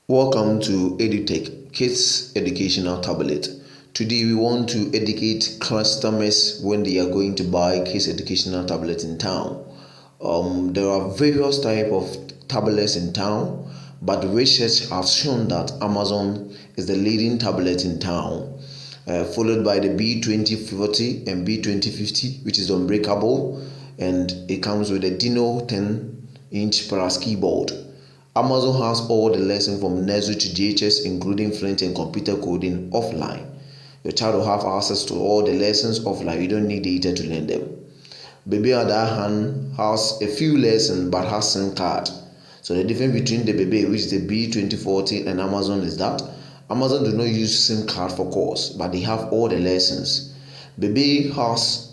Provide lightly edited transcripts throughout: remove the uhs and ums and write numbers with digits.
Welcome to EduTech Kids Educational Tablet. Today we want to educate customers when they are going to buy kids educational tablet in town. There are various type of tablets in town, but research has shown that Amazon is the leading tablet in town, followed by the B2040 and B2050, which is unbreakable, and it comes with a Dino 10-inch plus keyboard. Amazon has all the lessons from nursery to JHS, including French and computer coding offline. Your child will have access to all the lessons offline. You don't need data to learn them. Baby on the other hand has a few lessons but has SIM card. So the difference between the Baby, which is the B2040, and Amazon is that Amazon do not use SIM card for course, but they have all the lessons. Baby has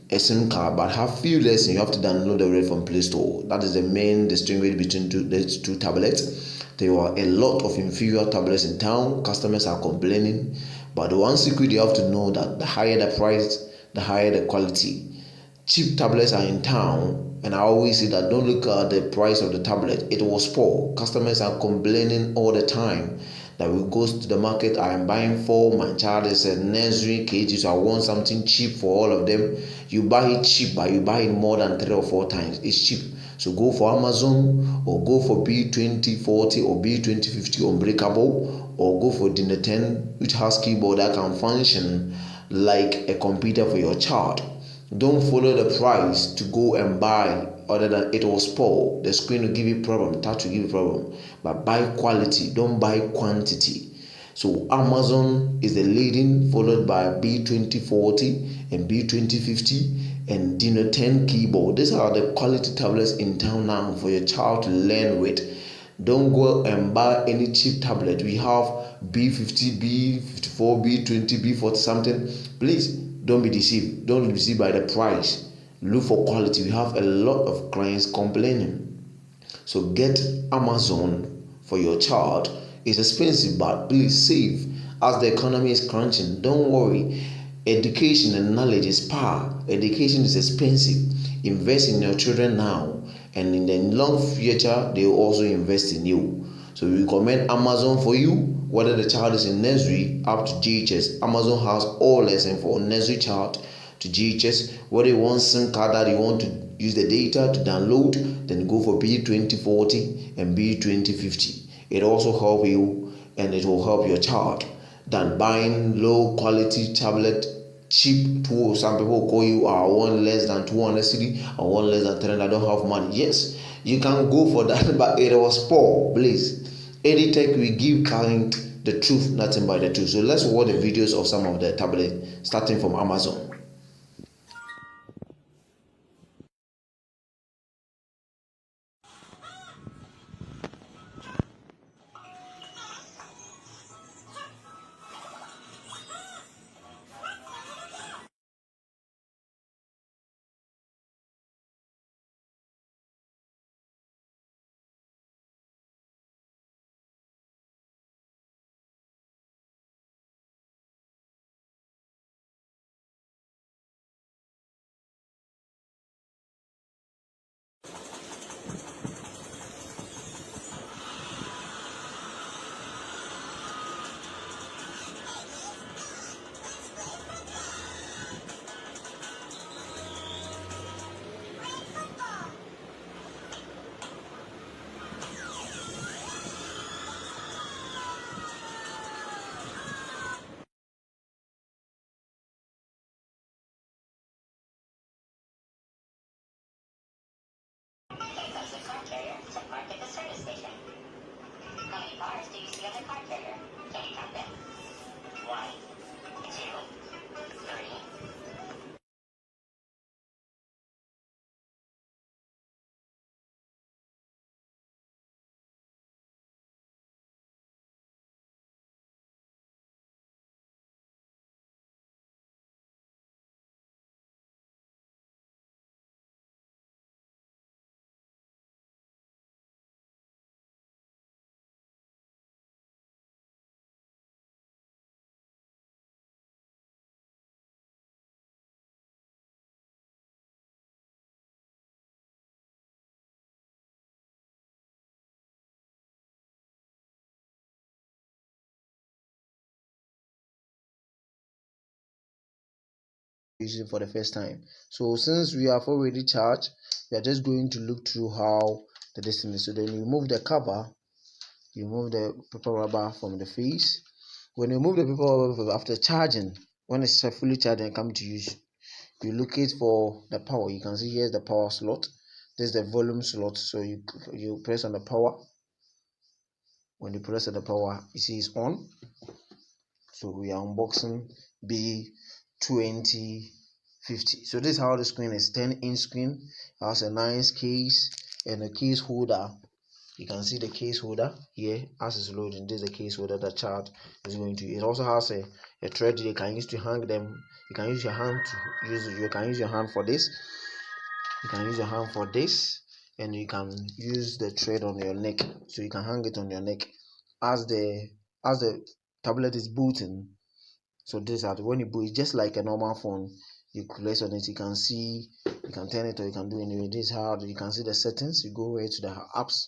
a SIM card but have few lessons. You have to download the rate from Play Store. That is the main distinguish between these two tablets. There are a lot of inferior tablets in town. Customers are complaining, but the one secret you have to know that the higher the price, the higher the quality. Cheap tablets are in town, and I always say that don't look at the price of the tablet. It was poor. Customers are complaining all the time that we go to the market. I am buying four. My child is a nursery KG, so I want something cheap for all of them. You buy it cheap, but you buy it more than 3 or 4 times. It's cheap. So go for Amazon or go for B2040 or B2050 Unbreakable, or go for Dino 10, which has keyboard that can function like a computer for your child. Don't follow the price to go and buy other than it was poor. The screen will give you problem, touch will give you problem. But buy quality, don't buy quantity. So Amazon is the leading, followed by B2040 and B2050 and Dino 10 keyboard. These are the quality tablets in town now for your child to learn with. Don't go and buy any cheap tablet. We have B50, B54, B20, B40 something. Please don't be deceived. Don't be deceived by the price. Look for quality. We have a lot of clients complaining. So get Amazon for your child. It's expensive, but please save. As the economy is crunching, don't worry. Education and knowledge is power. Education is expensive. Invest in your children now, and in the long future, they will also invest in you. So we recommend Amazon for you. Whether the child is in nursery up to JHS, Amazon has all lessons for nursery child to JHS. Whether you want SIM card that you want to use the data to download, then go for B2040 and B2050. It also help you and it will help your child than buying low quality tablet, cheap tools. Some people call you one less than 200 cedi or one less than 300. I don't have money. Yes, you can go for that, but it was poor. Please, EduTech will give client the truth, nothing but the truth. So let's watch the videos of some of the tablet starting from Amazon. using for the first time. So since we have already charged, we are just going to look through how the distance is. So then you remove the cover, you remove the paper rubber from the face. When you remove the paper rubber after charging, when it's fully charged and come to use, you locate for the power. You can see here's the power slot, this is the volume slot. So you press on the power. When you press on the power, you see it's on. So we are unboxing B2050. So this is how the screen is. 10-inch screen. It has a nice case and a case holder. You can see the case holder here as it's loading. This is the case holder the child is going to. It also has a thread you can use to hang them. You can use your hand to use. You can use your hand for this. You can use your hand for this, and you can use the thread on your neck. So you can hang it on your neck as the tablet is booting. So this is when you boot, it's just like a normal phone. You place on it, you can see, you can turn it or you can do anyway. This is how you can see the settings. You go right to the apps.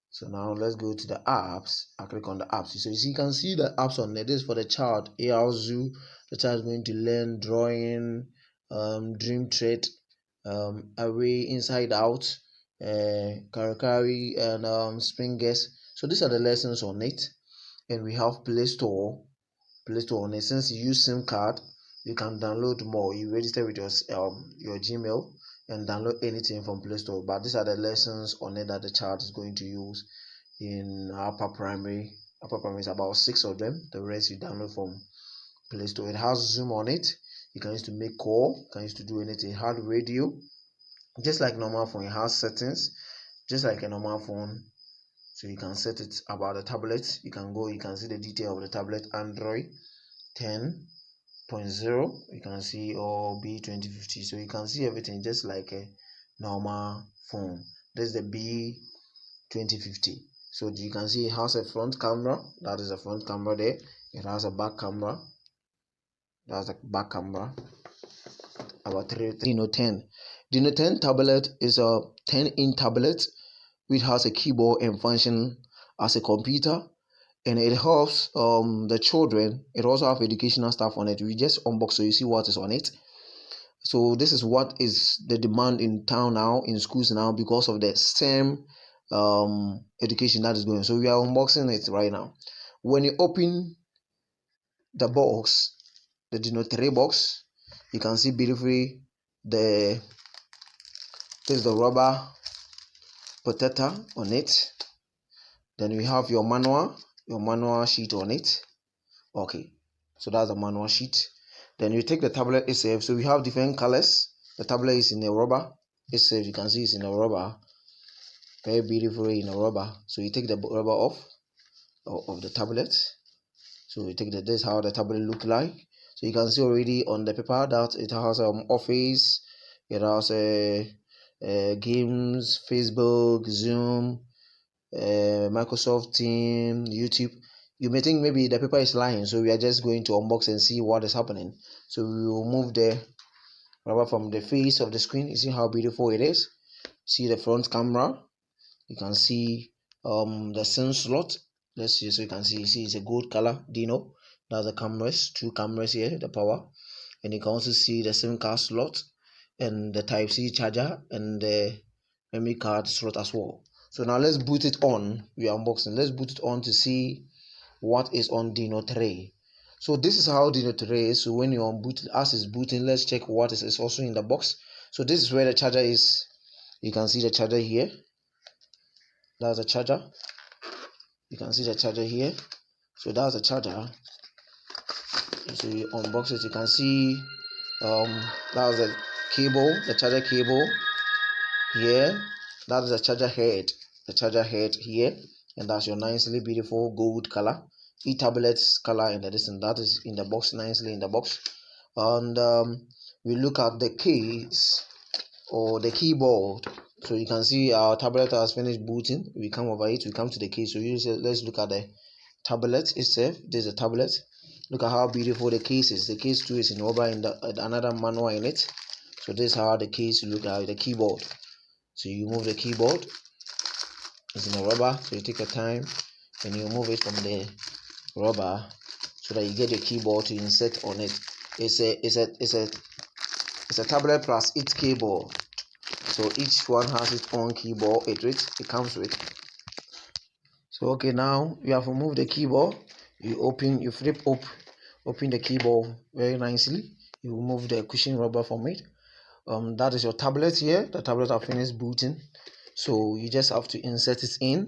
So now let's go to the apps. I click on the apps. So you can see the apps on there. This is for the child. AR Zoo. The child is going to learn drawing, dream thread, array, inside out, Karakari, and springers. So these are the lessons on it. And we have Play Store on it. Since you use SIM card, you can download more. You register with your Gmail and download anything from Play Store. But these are the lessons on it that the child is going to use in upper primary. Upper primary is about 6 of them. The rest you download from Play Store. It has Zoom on it. You can use to make call. You can use to do anything. It has radio, just like normal phone. It has settings, just like a normal phone. So you can set it about the tablet. You can see the detail of the tablet. Android 10.0, you can see, or B2050. So you can see everything just like a normal phone. This is the B2050. So you can see it has a front camera. That is the front camera there. It has a back camera. That's the back camera. About Dino 10. Dino 10 tablet is a 10-inch tablet which has a keyboard and function as a computer, and it helps the children. It also have educational stuff on it. We just unbox so you see what is on it. So this is what is the demand in town now, in schools now, because of the same education that is going. So we are unboxing it right now. When you open the box, the Dino 3 box, you can see beautifully this is the rubber protector on it. Then we have your manual sheet on it. Okay, so that's the manual sheet. Then you take the tablet itself. So we have different colors. The tablet is in a rubber itself. You can see it's in a rubber, very beautifully in a rubber. So you take the rubber off of the tablet. So you take this is how the tablet look like. So you can see already on the paper that it has Office, it has games, Facebook, Zoom, Microsoft Team, YouTube. You may think maybe the paper is lying, so we are just going to unbox and see what is happening. So we will move the rubber from the face of the screen. You see how beautiful it is. See the front camera. You can see the SIM slot. Let's see, so you can see it's a gold color Dino. That's the cameras, 2 cameras here, the power, and you can also see the SIM card slot and the Type-C charger and the memory card slot as well. So now let's boot it on. We are unboxing. Let's boot it on to see what is on Dino 3. So this is how Dino 3 is. So when you unboot, as it's booting, let's check what is also in the box. So this is where the charger is. You can see the charger here. That's the charger. You can see the charger here. So that's the charger. So you unbox it. You can see that's the cable, the charger cable here. That is the charger head. The charger head here, and that's your nicely beautiful gold color e-tablets color, and that is in the box, nicely in the box. And we look at the case or the keyboard. So you can see our tablet has finished booting. We come over it, we come to the case. So let's look at the tablet itself. There's a tablet. Look at how beautiful the case is. The case too is in rubber, in another manual in it. So this is how the case look like, the keyboard. So you move the keyboard. It's in a rubber, so you take your time and you move it from the rubber so that you get your keyboard to insert on it. it's a tablet plus its keyboard. So each one has its own keyboard. It comes with. So okay, now you have removed the keyboard. You flip up, open the keyboard very nicely. You remove the cushion rubber from it. That is your tablet here. The tablet have finished booting. So you just have to insert it in.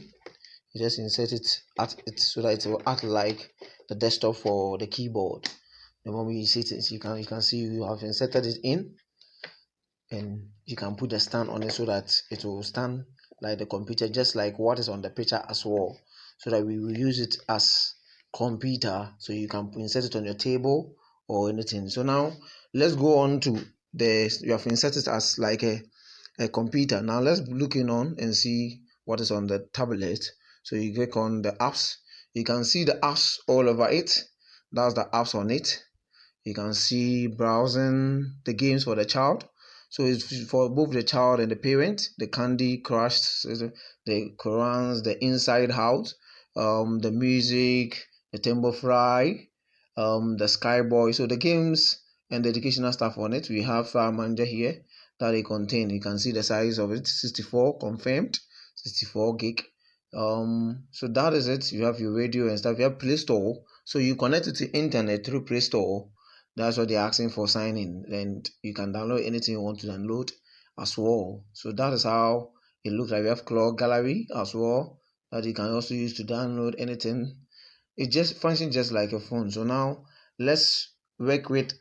You just insert it at it so that it will act like the desktop for the keyboard. The moment you see it, you can see you have inserted it in, and you can put the stand on it so that it will stand like the computer, just like what is on the picture as well, so that we will use it as computer, so you can insert it on your table or anything. So now let's go on to you have inserted as like a computer. Now let's look in on and see what is on the tablet. So you click on the apps. You can see the apps all over it. That's the apps on it. You can see browsing the games for the child. So it's for both the child and the parent. The Candy Crush, the Korans, the Inside House, the music, the Temple Fry, the Skyboy. So the games and the educational stuff on it. We have File Manager here that they contain. You can see the size of it, 64 confirmed, 64 gig. So that is it. You have your radio and stuff. You have Play Store. So you connect it to internet through Play Store. That's what they're asking for signing, and you can download anything you want to download as well. So that is how it looks like. We have Cloud Gallery as well that you can also use to download anything. It just functions just like a phone. So now let's work with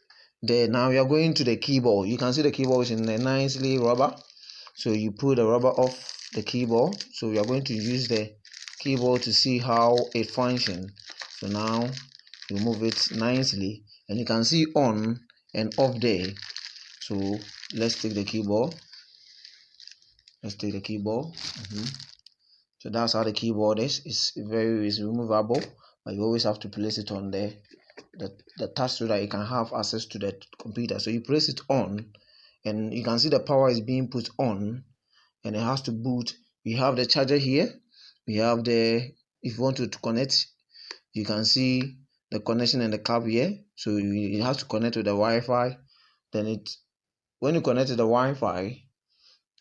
now we are going to the keyboard. You can see the keyboard is in a nicely rubber. So you pull the rubber off the keyboard. So we are going to use the keyboard to see how it functions. So now you move it nicely, and you can see on and off there. So let's take the keyboard. So that's how the keyboard is. It's removable, but you always have to place it on the touch so that you can have access to the computer. So you place it on, and you can see the power is being put on, and it has to boot. We have the charger here. We have if you want to connect, you can see the connection and the cable here. So you have to connect to the Wi-Fi. Then when you connect to the Wi-Fi,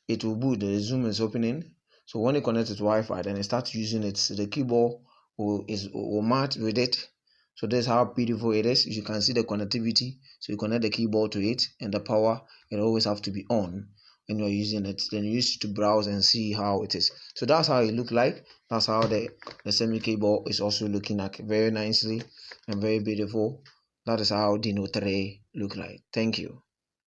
it will boot. The Zoom is opening. So when you connect to Wi-Fi, then it starts using it. So the keyboard will match with it. So that's how beautiful it is. You can see the connectivity. So you connect the keyboard to it, and the power, it always have to be on when you're using it. Then you use it to browse and see how it is. So that's how it look like. That's how the semi keyboard is also looking like, very nicely and very beautiful. That is how Dino 3 look like. Thank you.